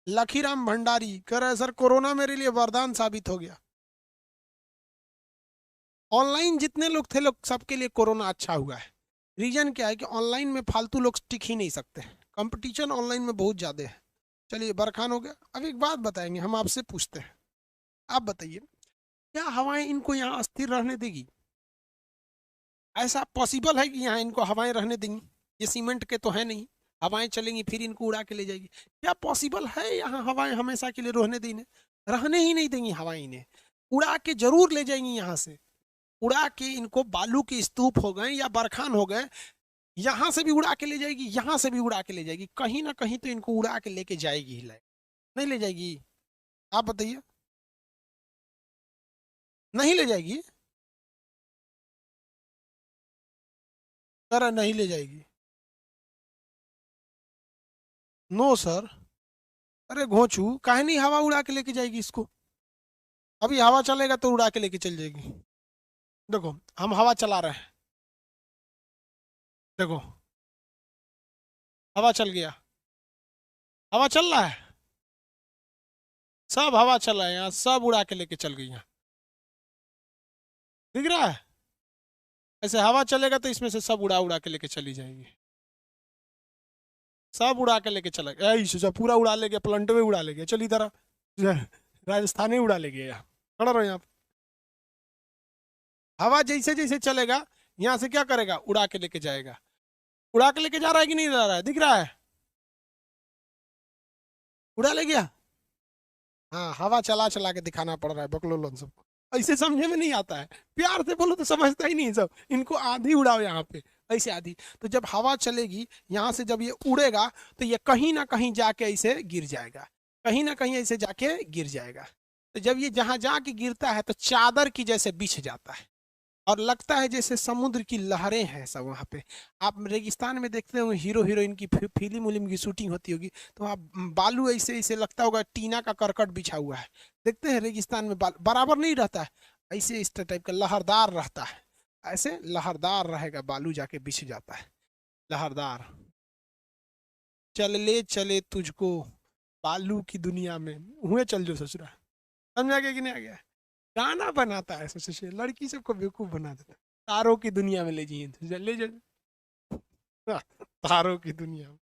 लखीराम भंडारी कह रहे हैं सर कोरोना मेरे लिए वरदान साबित हो गया। ऑनलाइन जितने लोग थे लोग सबके लिए कोरोना अच्छा हुआ है। रीजन क्या है कि ऑनलाइन में फालतू लोग टिक ही नहीं सकते, कंपटीशन ऑनलाइन में बहुत ज़्यादा है। चलिए बरखान हो गया। अब एक बात बताएंगे, हम आपसे पूछते हैं, आप बताइए क्या हवाएं इनको यहाँ अस्थिर रहने देगी? ऐसा पॉसिबल है कि यहाँ इनको हवाएं रहने देंगी? ये सीमेंट के तो है नहीं, हवाएं चलेंगी फिर इनको उड़ा के ले जाएगी। क्या पॉसिबल है यहाँ हवाएं हमेशा के लिए रहने देंगे? रहने ही नहीं देंगी हवाएं, इन्हें उड़ा के जरूर ले जाएंगी यहाँ से। उड़ा के इनको बालू के स्तूप हो गए या बरखान हो गए, यहाँ से भी उड़ा के ले जाएगी, यहाँ से भी उड़ा के ले जाएगी, कहीं ना कहीं तो इनको उड़ा के लेके जाएगी ही, नहीं ले जाएगी? आप बताइए। नहीं ले जाएगी? अरे नहीं ले जाएगी। No sir. अरे घोंचू काहे नहीं हवा उड़ा के लेके जाएगी इसको? अभी हवा चलेगा तो उड़ा के लेके चल जाएगी। देखो हम हवा चला रहे हैं, देखो हवा चल गया, हवा चल रहा है, सब हवा चल रहा है यहाँ, सब उड़ा के लेके चल गई यहाँ। दिख रहा है? ऐसे हवा चलेगा तो इसमें से सब उड़ा उड़ा के लेके चली जाएगी, सब उड़ा के लेके चला गया, ऐसे सब पूरा उड़ा ले गया, प्लंट में उड़ा ले गया। चल इधर आ, राजस्थान में उड़ा ले गया यहाँ। खड़ा रहो यहाँ पे। हवा जैसे जैसे चलेगा यहाँ से क्या करेगा? उड़ा के लेके जाएगा। उड़ा के लेके जा रहा है कि नहीं जा रहा है? दिख रहा है? उड़ा ले गया। हाँ, हवा चला चला के दिखाना पड़ रहा है बकलोलन सबको, ऐसे समझे में नहीं आता है। प्यार से बोलो तो समझता ही नहीं सब, इनको आधी उड़ाओ यहाँ पे, ऐसे आधी। तो जब हवा चलेगी यहाँ से, जब ये उड़ेगा तो ये कहीं ना कहीं जाके ऐसे गिर जाएगा, कहीं ना कहीं ऐसे जाके गिर जाएगा। तो जब ये जहां जाके गिरता है तो चादर की जैसे बिछ जाता है, और लगता है जैसे समुद्र की लहरें हैं सब वहाँ पे। आप रेगिस्तान में देखते होंगे हीरो हीरोइन की फिल्म उलिम की शूटिंग होती होगी, तो आप बालू ऐसे ऐसे लगता होगा टीना का करकट बिछा हुआ है। देखते हैं रेगिस्तान में बराबर नहीं रहता है, ऐसे इस टाइप का लहरदार रहता है, ऐसे लहरदार रहेगा, बालू जाके बिछ जाता है, लहरदार। चल ले चले तुझको बालू की दुनिया में, हुए चल जो ससुरा। समझ आ गया कि नहीं आ गया? गाना बनाता है सोचे से, लड़की सबको बेवकूफ बना देता है। तारों की दुनिया में ले जाइए, ले जा। तारों की दुनिया में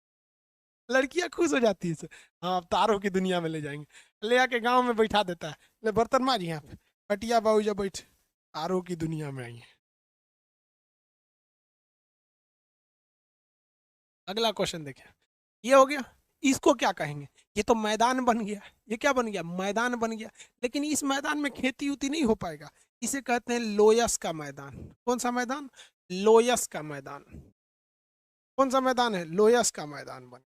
लड़कियां खुश हो जाती है सर। हाँ, अब तारों की दुनिया में ले जाएंगे, ले आके गांव में बैठा देता है, ले बर्तन मार यहाँ पे, कटिया बाबू जब बैठ, तारों की दुनिया में आई है। अगला क्वेश्चन देखें, ये हो गया। इसको क्या कहेंगे? ये तो मैदान बन गया, ये क्या बन गया? मैदान बन गया। लेकिन इस मैदान में खेती उती नहीं हो पाएगा, इसे कहते हैं लोयस का मैदान। कौन सा मैदान? लोयस का मैदान। कौन सा मैदान है? लोयस का मैदान बन।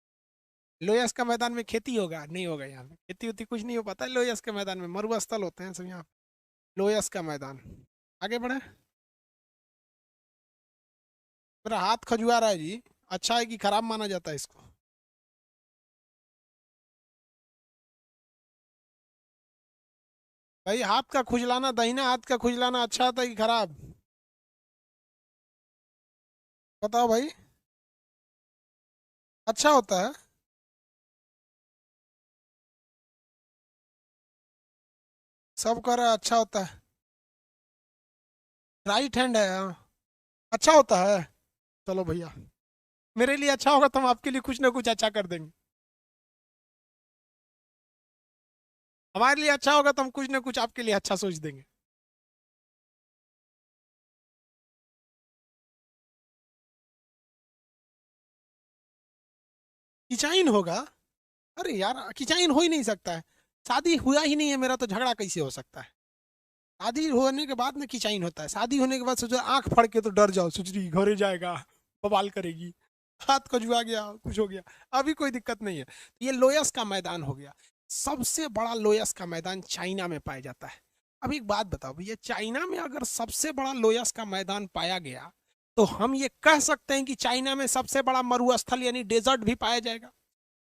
लोयस का मैदान में खेती होगा? नहीं होगा, यहाँ पे खेती उती कुछ नहीं हो पाता है लोयस के मैदान में, मरुस्थल होते हैं सब यहाँ पे। लोयस का मैदान। आगे बढ़े। मेरा हाथ खजुआ रहा है जी, अच्छा है कि खराब माना जाता है इसको? भाई हाथ का खुजलाना, दाहिना हाथ का खुजलाना अच्छा होता है कि खराब? बताओ भाई। अच्छा होता है। सब कह रहा है अच्छा होता है। राइट हैंड है, हाँ। अच्छा होता है। चलो भैया, मेरे लिए अच्छा होगा तो हम आपके लिए कुछ ना कुछ अच्छा कर देंगे। हमारे लिए अच्छा होगा तो हम कुछ ना कुछ आपके लिए अच्छा सोच देंगे। किचाइन होगा? अरे यार, किचाइन हो ही नहीं सकता है। शादी हुआ ही नहीं है मेरा, तो झगड़ा कैसे हो सकता है? शादी होने के बाद में किचाइन होता है। शादी होने के बाद सोचो आंख फड़ के तो डर जाओ, सोच रही घरे जाएगा, बवाल करेगी, हाथ खजुआ गया, कुछ हो गया। अभी कोई दिक्कत नहीं है। ये लोयस का मैदान हो गया। सबसे बड़ा लोयस का मैदान चाइना में पाया जाता है। अब एक बात बताओ भैया, चाइना में अगर सबसे बड़ा लोयस का मैदान पाया गया, तो हम ये कह सकते हैं कि चाइना में सबसे बड़ा मरुस्थल यानी डेजर्ट भी पाया जाएगा।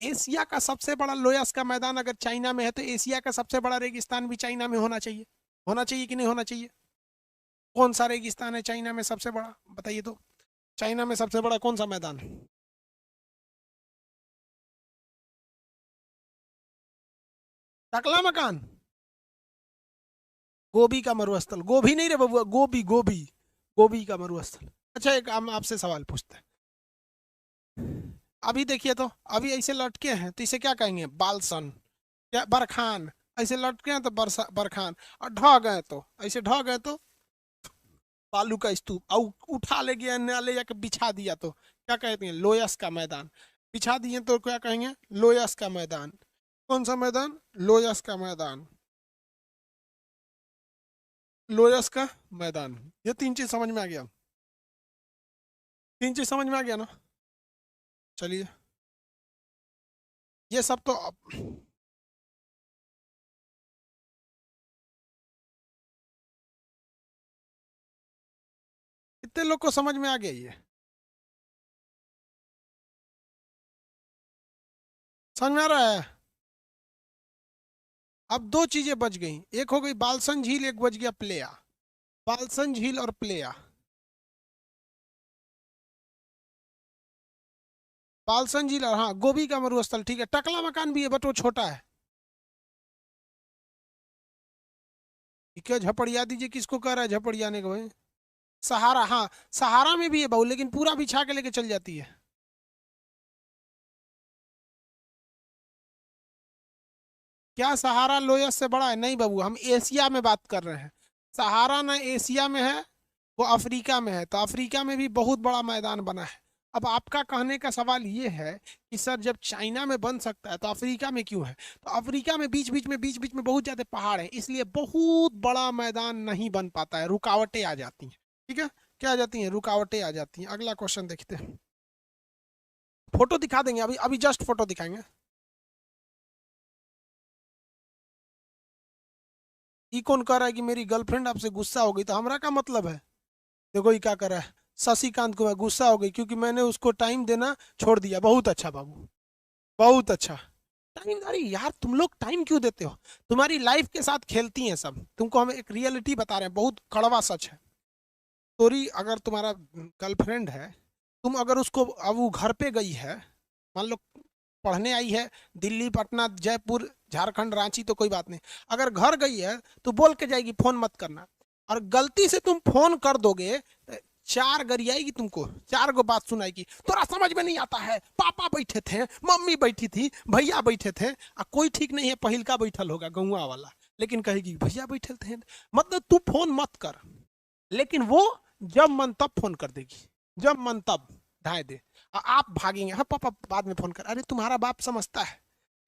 एशिया का सबसे बड़ा लोयस का मैदान अगर चाइना में है, तो एशिया का सबसे बड़ा रेगिस्तान भी चाइना में होना चाहिए। होना चाहिए कि नहीं होना चाहिए? कौन सा रेगिस्तान है चाइना में सबसे बड़ा, बताइए तो। चाइना में सबसे बड़ा कौन सा मैदान है? टकला मकान? गोभी का मरुस्थल? गोभी नहीं रे बबुआ, गोभी गोभी। गोभी का मरुस्थल। अच्छा, एक हम आपसे सवाल पूछते हैं। अभी देखिए तो, अभी ऐसे लटके हैं तो इसे क्या कहेंगे? बालसन या बरखान? ऐसे लटके हैं तो बरसा बरखान। और ढह गए तो, ऐसे ढह गए तो बालू का स्तूप। और उठा ले गया, न ले जाके बिछा दिया तो क्या कहते हैं? लोयस का मैदान। बिछा दिए तो क्या कहेंगे? लोयस का मैदान। कौन सा मैदान? लोयस का मैदान। लोयस का मैदान। ये तीन चीज समझ में आ गया? तीन चीज समझ में आ गया ना? चलिए, ये सब तो कितने लोग को समझ में आ गया ये? समझ में आ रहा है? अब दो चीजें बच गई। एक हो गई बालसन झील, एक बच गया प्लेया। बालसन झील और प्लेया। बालसन झील और हाँ, गोभी का मरुस्थल ठीक है। टकला मकान भी है बट वो छोटा है। ठीक है, झपड़िया दीजिए। किसको कह रहा है झपड़ियाने को भाई? सहारा, हाँ। सहारा में भी है बहू, लेकिन पूरा बिछा के लेके चल जाती है। क्या सहारा लोयस से बड़ा है? नहीं बाबू, हम एशिया में बात कर रहे हैं। सहारा ना एशिया में है, वो अफ्रीका में है। तो अफ्रीका में भी बहुत बड़ा मैदान बना है। अब आपका कहने का सवाल ये है कि सर जब चाइना में बन सकता है तो अफ्रीका में क्यों है? तो अफ्रीका में बीच बीच में बहुत ज्यादा पहाड़ है, इसलिए बहुत बड़ा मैदान नहीं बन पाता है, रुकावटें आ जाती हैं। ठीक है, क्या आ जाती हैं? रुकावटें आ जाती हैं। अगला क्वेश्चन देखते हैं। फोटो दिखा देंगे, अभी अभी जस्ट फोटो दिखाएंगे। ये कौन कह रहा है कि मेरी गर्लफ्रेंड आपसे गुस्सा हो गई? तो हमरा का मतलब है? देखो ये क्या कर रहा है। शशिकांत को मैं गुस्सा हो गई क्योंकि मैंने उसको टाइम देना छोड़ दिया। बहुत अच्छा बाबू, बहुत अच्छा। टाइम, अरे यार तुम लोग टाइम क्यों देते हो? तुम्हारी लाइफ के साथ खेलती हैं सब। तुमको हम एक रियलिटी बता रहे हैं, बहुत कड़वा सच है। स्टोरी, अगर तुम्हारा गर्लफ्रेंड है, तुम अगर उसको, अब वो घर पे गई है, मान लो पढ़ने आई है, दिल्ली, पटना, जयपुर, झारखंड, रांची, तो कोई बात नहीं। अगर घर गई है तो बोल के जाएगी फोन मत करना। और गलती से तुम फोन कर दोगे, चार गरियाएगी तुमको, चार गो बात सुनाएगी। तोरा समझ में नहीं आता है, पापा बैठे थे, मम्मी बैठी थी, भैया बैठे थे। कोई ठीक नहीं है, पहिलका बैठल होगा गौवा वाला, लेकिन कहेगी भैया बैठे थे। मतलब तू फोन मत कर, लेकिन वो जब मन तब फोन कर देगी। जब मन तब ढाई दे। आप भागेंगे, हाँ पापा बाद में फोन कर। अरे तुम्हारा बाप समझता है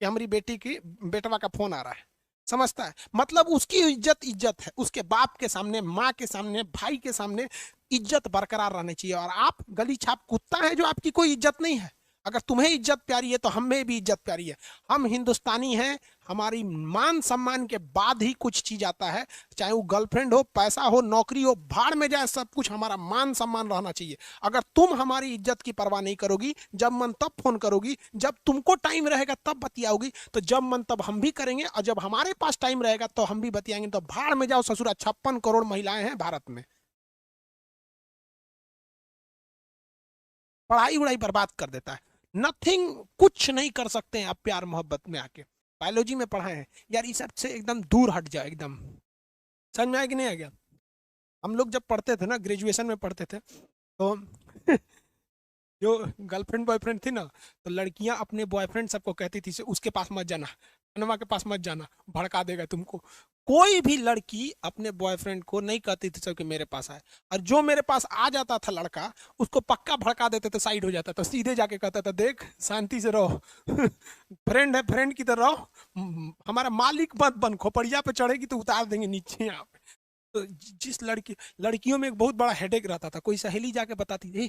कि हमारी बेटी की, बेटवा का फोन आ रहा है? समझता है? मतलब उसकी इज्जत इज्जत है, उसके बाप के सामने, माँ के सामने, भाई के सामने इज्जत बरकरार रहनी चाहिए। और आप गली छाप कुत्ता है जो आपकी कोई इज्जत नहीं है। अगर तुम्हें इज्जत प्यारी है तो हमें भी इज्जत प्यारी है। हम हिंदुस्तानी हैं, हमारी मान सम्मान के बाद ही कुछ चीज आता है। चाहे वो गर्लफ्रेंड हो, पैसा हो, नौकरी हो, भाड़ में जाए, सब कुछ हमारा मान सम्मान रहना चाहिए। अगर तुम हमारी इज्जत की परवाह नहीं करोगी, जब मन तब फोन करोगी, जब तुमको टाइम रहेगा तब बतियाओगी, तो जब मन तब हम भी करेंगे, और जब हमारे पास टाइम रहेगा तो हम भी बतियाएंगे। तो भाड़ में जाओ ससुरा, 56 करोड़ महिलाएं हैं भारत में। पढ़ाई उड़ाई बर्बाद कर देता है। नथिंग, कुछ नहीं कर सकते हैं आप प्यार मोहब्बत में आके। बायोलॉजी में पढ़ा है यार, इस सब से एकदम दूर हट जाओ एकदम। समझ में आया कि नहीं आ गया? हम लोग जब पढ़ते थे ना, ग्रेजुएशन में पढ़ते थे, तो जो गर्लफ्रेंड बॉयफ्रेंड थी ना, तो लड़कियां अपने बॉयफ्रेंड सबको कहती थी से उसके पास मत जाना, अनवा के पास मत जाना, भड़का देगा तुमको। कोई भी लड़की अपने बॉयफ्रेंड को नहीं कहती थी सब कि मेरे पास आए, और जो मेरे पास आ जाता था लड़का, उसको पक्का भड़का देते थे, साइड हो जाता था, सीधे जाके कहता था देख शांति से रहो फ्रेंड है, फ्रेंड की तरह रहो, हमारा मालिक मत बन, खोपड़िया पे चढ़ेगी तो उतार देंगे नीचे यहाँ पे। तो जिस लड़कियों में एक बहुत बड़ा हेडेक रहता था, कोई सहेली जाके बताती ए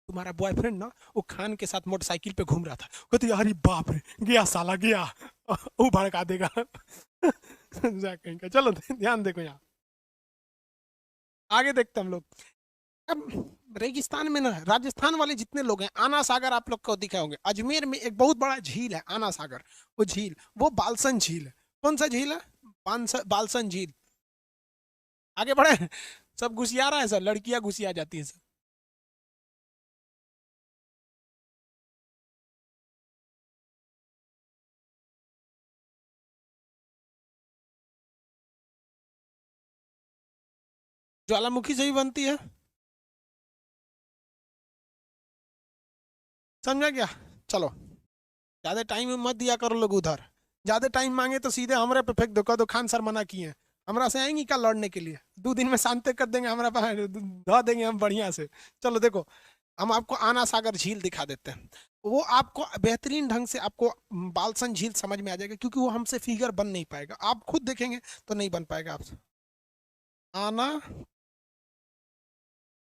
तुम्हारा बॉयफ्रेंड ना वो खान के साथ मोटरसाइकिल पे घूम रहा था, कहती अरे बाप रे गया साला गया, वो भड़का देगा कहीं का। चलो ध्यान देखो यहाँ, आगे देखते हम लोग। अब रेगिस्तान में ना राजस्थान वाले जितने लोग हैं, आना सागर आप लोग को दिखे होंगे, अजमेर में एक बहुत बड़ा झील है आना सागर, वो झील वो बालसन झील है। कौन सा झील है? बालसन झील। आगे बढ़े, सब घुसिया रहा है सर, लड़कियां घुसिया जाती है सर। ज्वालामुखी से ही बनती है, समझा क्या? चलो ज्यादा टाइम मत दिया करो लोग उधर, ज्यादा टाइम मांगे तो सीधे हमरे पे फेंक दो, कह दो खान सर मना किए हैं। हमरा से आएंगी क्या लड़ने के लिए? 2 दिन में शांति कर देंगे, हमारा धो देंगे हम बढ़िया से। चलो देखो, हम आपको आना सागर झील दिखा देते हैं, वो आपको बेहतरीन ढंग से आपको बालसन झील समझ में आ जाएगा, क्योंकि वो हमसे फिगर बन नहीं पाएगा, आप खुद देखेंगे तो नहीं बन पाएगा आपसे। आना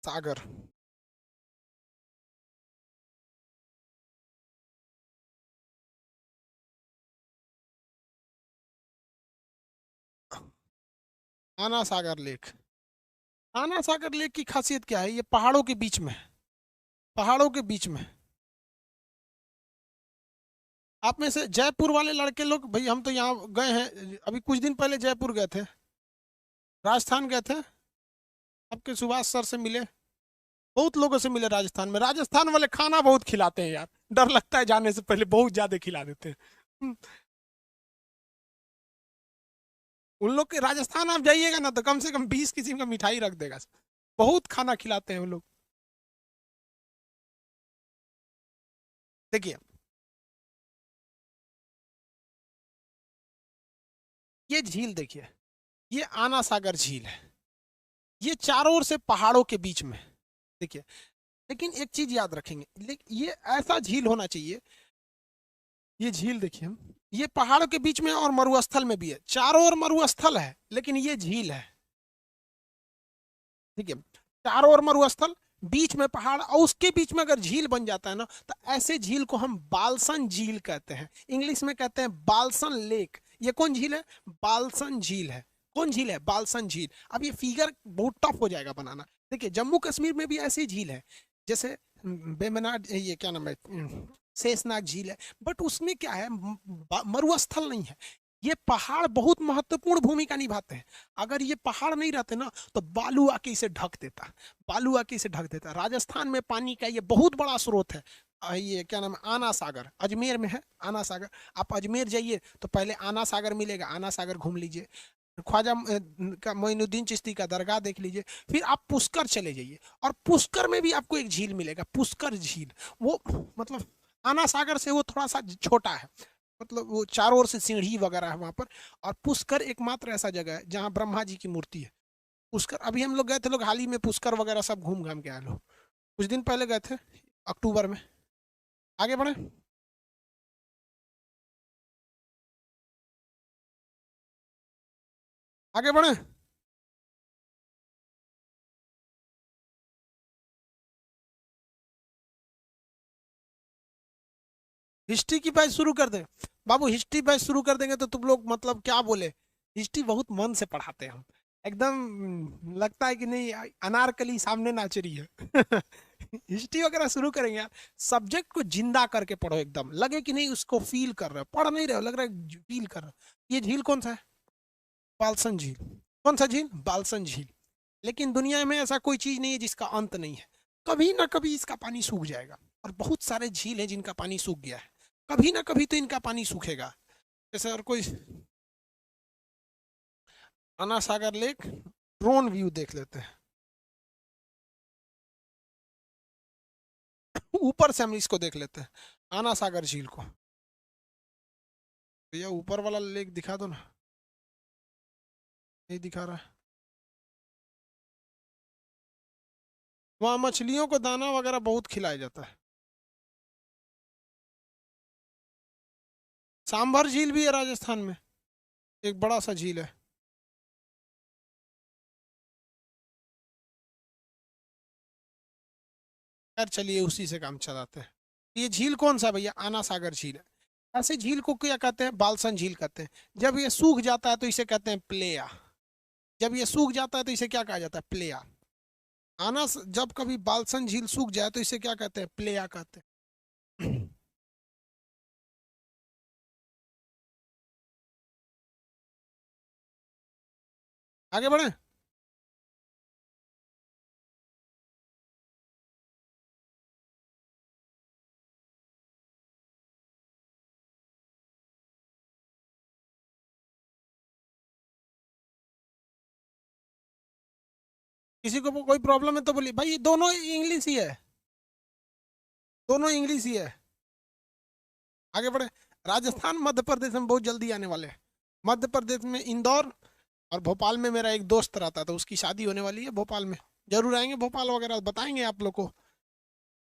सागर, आना सागर लेक। आना सागर लेक की खासियत क्या है? ये पहाड़ों के बीच में है, पहाड़ों के बीच में। आप में से जयपुर वाले लड़के लोग, भाई हम तो यहाँ गए हैं, अभी कुछ दिन पहले जयपुर गए थे, राजस्थान गए थे, आपके सुभाष सर से मिले, बहुत लोगों से मिले राजस्थान में। राजस्थान वाले खाना बहुत खिलाते हैं यार, डर लगता है जाने से पहले, बहुत ज्यादा खिला देते हैं। उन लोग के राजस्थान आप जाइएगा ना तो कम से कम 20 किस्म का मिठाई रख देगा, बहुत खाना खिलाते हैं वो लोग। देखिए ये झील देखिए, ये आना सागर झील है, ये चारों ओर से पहाड़ों के बीच में है। देखिए, लेकिन एक चीज याद रखेंगे, लेकिन ये ऐसा झील होना चाहिए, ये झील देखिए हम, ये पहाड़ों के बीच में और मरुस्थल में भी है, चारों ओर मरुस्थल है लेकिन ये झील है। ठीक है, चारों ओर मरुस्थल, बीच में पहाड़, और उसके बीच में अगर झील बन जाता है ना, तो ऐसे झील को हम बालसन झील कहते हैं, इंग्लिश में कहते हैं बालसन लेक। ये कौन झील है? बालसन झील है। कौन झील है? बालसन झील। अब ये फिगर बहुत टफ हो जाएगा बनाना। देखिए जम्मू कश्मीर में भी ऐसी झील है, जैसे बेमनाड, ये क्या नाम है, शेषनाग झील है, बट उसमें क्या है, मरुस्थल नहीं है। ये पहाड़ बहुत महत्वपूर्ण भूमिका निभाते हैं, अगर ये पहाड़ नहीं रहते ना तो बालू आके इसे ढक देता, बालू आके इसे ढक देता। राजस्थान में पानी का ये बहुत बड़ा स्रोत है। ये क्या नाम है, आना सागर, अजमेर में है आना सागर। आप अजमेर जाइए तो पहले आना सागर मिलेगा, आना सागर घूम लीजिए, ख्वाजा का मोइनुद्दीन चिश्ती का दरगाह देख लीजिए, फिर आप पुष्कर चले जाइए, और पुष्कर में भी आपको एक झील मिलेगा, पुष्कर झील। वो मतलब आना सागर से वो थोड़ा सा छोटा है, मतलब वो चारों ओर से सीढ़ी वगैरह है वहां पर। और पुष्कर एकमात्र ऐसा जगह है जहाँ ब्रह्मा जी की मूर्ति है। पुष्कर, अभी हम लोग गए थे, लोग हाल ही में पुष्कर वगैरह सब घूम घाम के आए लोग, कुछ दिन पहले गए थे, अक्टूबर में। आगे बढ़े, आगे बढ़े। हिस्ट्री की बैच शुरू कर दें? बाबू हिस्ट्री बैच शुरू कर देंगे तो तुम लोग मतलब क्या बोले, हिस्ट्री बहुत मन से पढ़ाते हैं हम, एकदम लगता है कि नहीं अनारकली सामने नाच रही है हिस्ट्री वगैरह शुरू करेंगे यार, सब्जेक्ट को जिंदा करके पढ़ो, एकदम लगे कि नहीं उसको फील कर रहे हो, पढ़ नहीं रहे हो, लग रहा है फील कर रहे हो। ये झील कौन सा है? बालसन झील। कौन सा झील? बालसन झील। लेकिन दुनिया में ऐसा कोई चीज नहीं है जिसका अंत नहीं है, कभी ना कभी इसका पानी सूख जाएगा, और बहुत सारे झील हैं जिनका पानी सूख गया है, कभी ना कभी तो इनका पानी सूखेगा। जैसे और कोई आना सागर लेक ड्रोन व्यू देख लेते हैं। ऊपर से हम इसको देख लेते हैं, आना सागर झील को। भैया ऊपर वाला लेक दिखा दो ना। नहीं दिखा रहा है। वहाँ मछलियों को दाना वगैरह बहुत खिलाया जाता है। सांभर झील भी है राजस्थान में, एक बड़ा सा झील है। यार चलिए उसी से काम चलाते हैं। ये झील कौन सा भैया? आना सागर झील है। ऐसे झील को क्या कहते हैं? बालसन झील कहते हैं। जब ये सूख जाता है तो इसे कहते हैं प्लेया। जब ये सूख जाता है तो इसे क्या कहा जाता है? प्लेया। जब कभी बालसन झील सूख जाए तो इसे क्या कहते हैं? प्लेया कहते हैं। आगे बढ़े। किसी को कोई प्रॉब्लम है तो बोलिए भाई, दोनों इंग्लिश ही है, दोनों इंग्लिश ही है। आगे बढ़े। राजस्थान मध्य प्रदेश में बहुत जल्दी आने वाले हैं। मध्य प्रदेश में इंदौर और भोपाल में मेरा एक दोस्त रहता है, तो उसकी शादी होने वाली है भोपाल में। जरूर आएंगे भोपाल वगैरह, बताएंगे आप लोग को।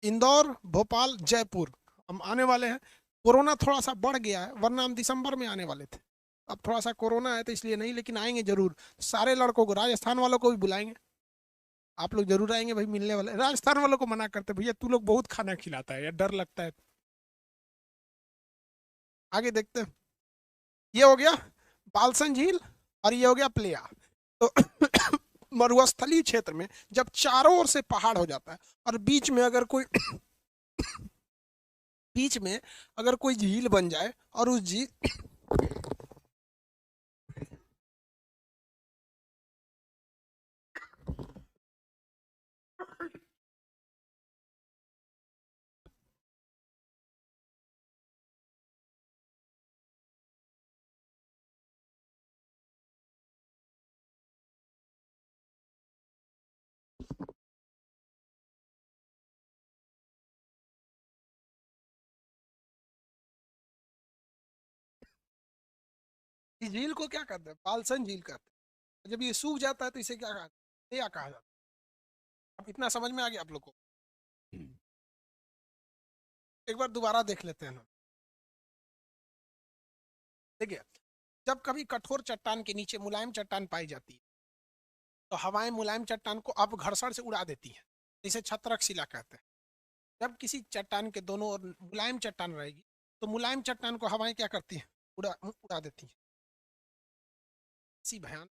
इंदौर, भोपाल, जयपुर हम आने वाले हैं। कोरोना थोड़ा सा बढ़ गया है, वरना हम दिसंबर में आने वाले थे। अब थोड़ा सा कोरोना है तो इसलिए नहीं, लेकिन आएंगे जरूर। सारे लड़कों को, राजस्थान वालों को भी बुलाएंगे। आप लोग जरूर आएंगे भाई, मिलने वाले। राजस्थान वालों को मना करते भैया, तू लोग बहुत खाना खिलाता है यार, डर लगता है। आगे देखते हैं। ये हो गया बालसन झील, और ये हो गया प्लेया। तो मरुस्थलीय क्षेत्र में जब चारों ओर से पहाड़ हो जाता है और बीच में अगर कोई झील बन जाए, और उस झील इस झील को क्या कहते हैं? बालसन झील कहते हैं। जब ये सूख जाता है तो इसे क्या कहते हैं? या कहा जाता है। अब इतना समझ में आ गया आप लोग को? एक बार दोबारा देख लेते हैं ना। देखिए, जब कभी कठोर चट्टान के नीचे मुलायम चट्टान पाई जाती है, तो हवाएं मुलायम चट्टान को अब घर्षण से उड़ा देती हैं। इसे छत्रक शिला कहते हैं। जब किसी चट्टान के दोनों ओर मुलायम चट्टान रहेगी, तो मुलायम चट्टान को हवाएं क्या करती हैं? उड़ा उड़ा देती हैं। इसी भयान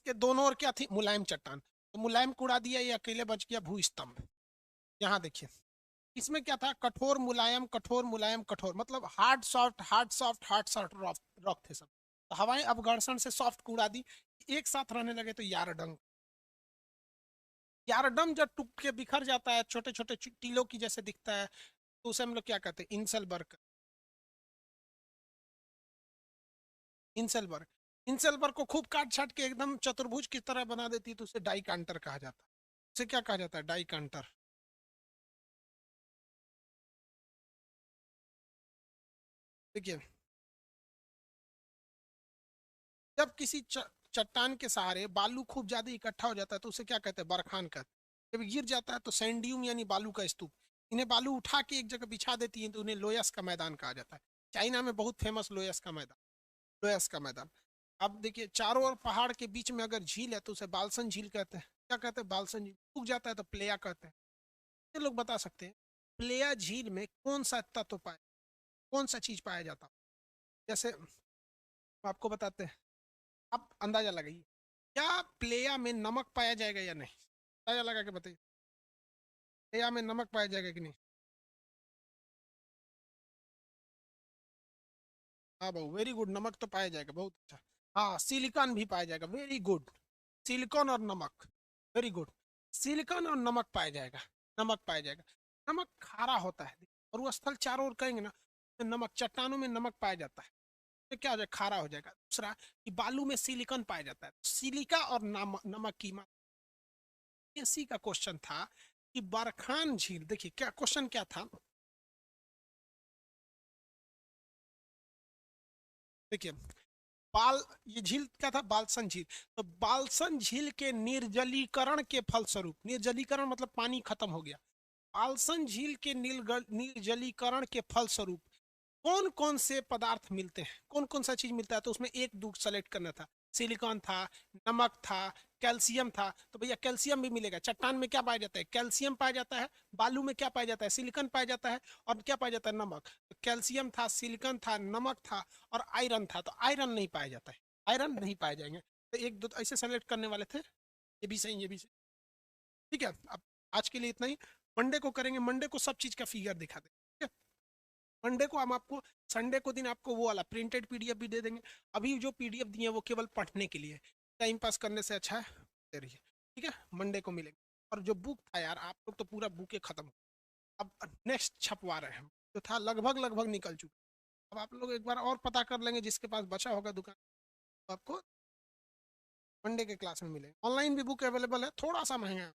के दोनों ओर क्या थी? मुलायम चट्टान। तो मुलायम को उड़ा दिया, ये अकेले बच गया भू स्तंभ। यहाँ देखिए, इसमें क्या था? कठोर मुलायम, कठोर मुलायम, कठोर, मतलब hard soft, hard soft, hard soft rock rock थे सब। तो हवाएं अब घर्षण से सॉफ्ट को उड़ा दी, एक साथ रहने लगे तो यारडंग। यारडम जब टूट के बिखर जाता है, छोटे छोटे टीलों की जैसे दिखता है, तो उसे हम लोग क्या कहते हैं? इंसलबर्ग। इंसलबर्ग। इंसलबर्ग को खूब काट छाट के एकदम चतुर्भुज की तरह बना देती है, तो उसे डाई कांटर कहा जाता है। उसे क्या कहा जाता है? डाई कांटर। देखिए, जब किसी चट्टान के सहारे बालू खूब ज्यादा इकट्ठा हो जाता है, तो उसे क्या कहते हैं? बरखान कहते हैं। जब गिर जाता है तो सैंडियम यानी बालू का स्तूप। इन्हें बालू उठा के एक जगह बिछा देती है, तो उन्हें लोयस का मैदान कहा जाता है। चाइना में बहुत फेमस लोयस का मैदान। लोयस का मैदान। अब देखिए, चारों ओर पहाड़ के बीच में अगर झील है तो उसे बालसन झील कहते हैं। क्या कहते हैं? बालसन झील। सूख जाता है तो प्लेया कहते हैं। ये लोग बता सकते हैं, प्लेया झील में कौन सा तत्व पाया, कौन सा चीज पाया जाता? जैसे आपको बताते हैं, आप अंदाजा लगाइए। क्या प्लेया में नमक पाया जाएगा या नहीं? अंदाजा लगा के बताइए। प्लेया में नमक पाया जाएगा कि नहीं? हाँ भाऊ, वेरी गुड, नमक तो पाया जाएगा, बहुत अच्छा। हाँ, सिलिकॉन भी पाया जाएगा, वेरी गुड। सिलिकॉन और नमक, वेरी गुड। सिलिकॉन और नमक पाया जाएगा। नमक पाया जाएगा। नमक खारा होता है, और वो स्थल चारों ओर कहेंगे ना, नमक, चट्टानों में नमक पाया जाता है तो क्या हो जाएगा, खारा हो जाएगा। दूसरा कि बालू में सिलिकॉन पाया जाता है, सिलिका और नमक की मात्रा। इसी का क्वेश्चन था कि बरखान झील, देखिए क्या क्वेश्चन क्या था, देखिए बाल, ये झील क्या था, बालसन झील। तो बालसन झील के निर्जलीकरण के फलस्वरूप, निर्जलीकरण मतलब पानी खत्म हो गया, बालसन झील के निर्जलीकरण के फलस्वरूप कौन कौन से पदार्थ मिलते हैं, कौन कौन सा चीज मिलता है, तो उसमें एक दो सेलेक्ट करना था। सिलिकॉन था, नमक था, कैल्शियम था। तो भैया कैल्शियम भी मिलेगा, चट्टान में क्या पाया जाता है, कैल्शियम पाया जाता है, बालू में क्या पाया जाता है, सिलिकॉन पाया जाता है, और क्या पाया जाता है, नमक। तो कैल्शियम था, सिलिकॉन था, नमक था और आयरन था। तो आयरन नहीं पाया जाता है, आयरन नहीं पाए जाएंगे। तो एक दो ऐसे सेलेक्ट करने वाले थे, ये भी सही, ये भी सही। ठीक है, अब आज के लिए इतना ही। मंडे को करेंगे, मंडे को सब चीज का फिगर दिखा देंगे। मंडे को हम आपको, संडे को दिन आपको वो वाला प्रिंटेड पीडीएफ भी दे देंगे। अभी जो पीडीएफ दिए हैं वो केवल पढ़ने के लिए, टाइम पास करने से अच्छा है दे रही है। ठीक है, मंडे को मिलेंगे। और जो बुक था यार, आप लोग तो पूरा बुक ही खत्म हो, अब नेक्स्ट छपवा रहे हैं, जो था लगभग लगभग निकल चुका। अब आप लोग एक बार और पता कर लेंगे, जिसके पास बचा होगा दुकान, तो आपको मंडे के क्लास में मिलेगा। ऑनलाइन भी बुक अवेलेबल है, थोड़ा सा महंगा है।